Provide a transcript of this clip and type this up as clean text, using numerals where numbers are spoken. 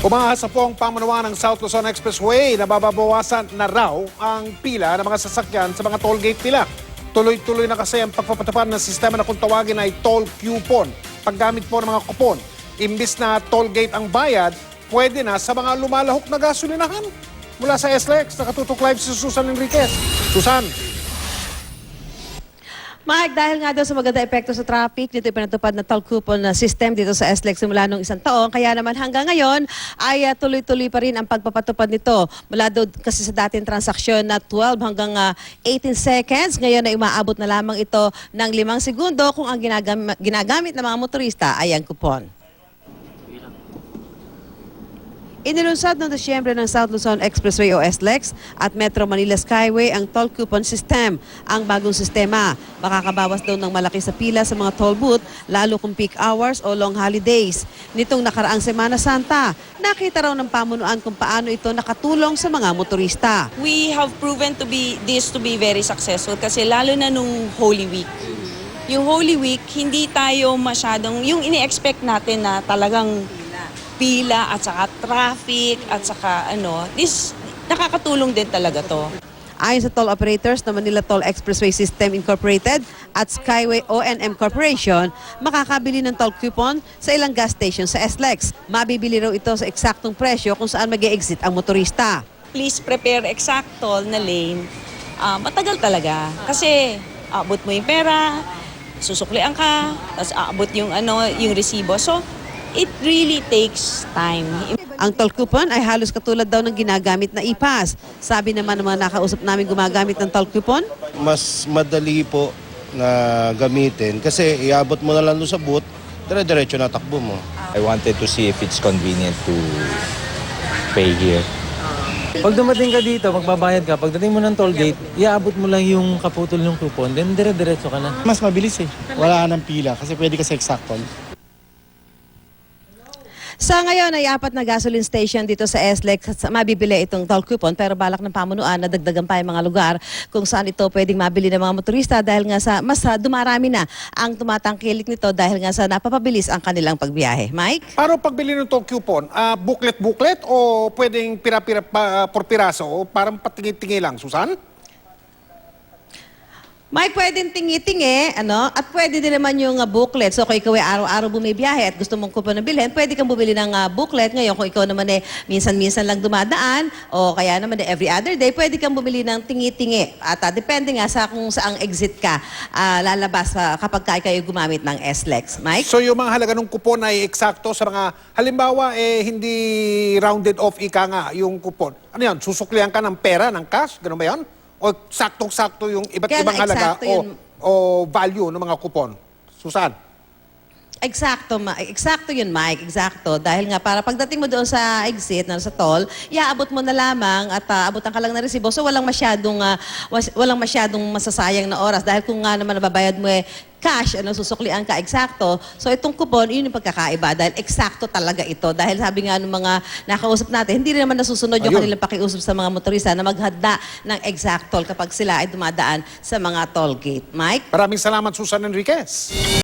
Umahasa po ang pamunuan ng South Luzon Expressway na mababawasan na raw ang pila ng mga sasakyan sa mga toll gate nila. Tuloy-tuloy na kasi ang pagpapatupad ng sistema na kung tawagin ay toll coupon. Paggamit po ng mga kupon, imbis na toll gate ang bayad, pwede na sa mga lumalahok na gasolinahan. Mula sa SLEX, nakatutok live si Susan Enriquez. Susan. Mike, dahil nga daw sa maganda epekto sa traffic, dito ipinatupad na toll coupon na system dito sa SLEX simula noong isang taon. Kaya naman hanggang ngayon ay tuloy-tuloy pa rin ang pagpapatupad nito. Mula daw kasi sa dating transaksyon na 12 hanggang 18 seconds, ngayon ay umaabot na lamang ito ng 5 segundo kung ang ginagamit ng mga motorista ay ang coupon. Inilunsad noong Disyembre ng South Luzon Expressway o SLEX at Metro Manila Skyway ang toll coupon system. Ang bagong sistema, makakabawas daw ng malaki sa pila sa mga toll booth, lalo kung peak hours o long holidays. Nitong nakaraang Semana Santa, nakita raw ng pamunuan kung paano ito nakatulong sa mga motorista. We have proven to be very successful kasi lalo na nung Holy Week. Yung Holy Week, hindi tayo masyadong, yung ini-expect natin na talagang pila at saka traffic at saka nakakatulong din talaga to. Ayon sa toll operators ng Manila Toll Expressway System Incorporated at Skyway O&M Corporation, makakabili ng toll coupon sa ilang gas station sa SLEX. Mabibili raw ito sa eksaktong presyo kung saan mag-e-exit ang motorista. Please prepare exacto na lane. Matagal talaga kasi aabot mo yung pera, susuklian ka, tapos aabot yung resibo. So, it really takes time. Ang toll coupon ay halos katulad daw ng ginagamit na e-pass. Sabi naman ng mga nakausap namin gumagamit ng toll coupon, mas madali po na gamitin kasi iabot mo na lang doon sa booth, dire-diretso na takbo mo. I wanted to see if it's convenient to pay here. Pag dumating ka dito, magbabayad ka. Pagdating mo ng toll gate, iaabot mo lang yung kaputol ng coupon, then dire-diretso ka na. Mas mabilis Wala ka ng pila kasi pwede kasi eksakto. sa ngayon ay 4 na gasoline station dito sa SLEX mabibili itong toll coupon, pero balak ng pamunuan na dagdagan pa yung mga lugar kung saan ito pwedeng mabili ng mga motorista dahil nga sa mas dumarami na ang tumatangkilik nito dahil nga sa napapabilis ang kanilang pagbiyahe. Mike? Para pagbili ng toll coupon, booklet-booklet o pwedeng pira-pira por piraso o parang patingi-tingi lang, Susan? Mike, pwedeng tingi-tingi, at pwede din naman yung booklet. So kung ikaw ay araw-araw bumibiyahe at gusto mong coupon na bilhin, pwede kang bumili ng booklet. Ngayon, kung ikaw naman minsan-minsan lang dumadaan, o kaya naman every other day, pwede kang bumili ng tingi-tingi. At depende nga sa kung saang exit ka lalabas kapag kayo gumamit ng SLEX. Mike? So yung mga halaga ng kupon ay eksakto sa mga, halimbawa, hindi rounded off ika nga yung kupon. Ano yan, susuklihan ka ng pera, ng cash? Ganun ba yan? O saktong-sakto yung iba't Kaya ibang halaga yun. o value ng mga kupon? Susan? Eksakto yun, Mike. Eksakto. Dahil nga para pagdating mo doon sa exit, sa toll, iaabot mo na lamang at abutan ka lang na resibo. So walang masyadong masasayang na oras. Dahil kung nga naman nababayad mo cash, susuklian ka, eksakto. So itong kupon, yun yung pagkakaiba. Dahil eksakto talaga ito. Dahil sabi nga ng mga nakausap natin, hindi rin naman nasusunod yung kanilang pakiusap sa mga motorista na maghanda ng eksakto kapag sila ay dumadaan sa mga toll gate. Mike? Maraming salamat, Susan Enriquez.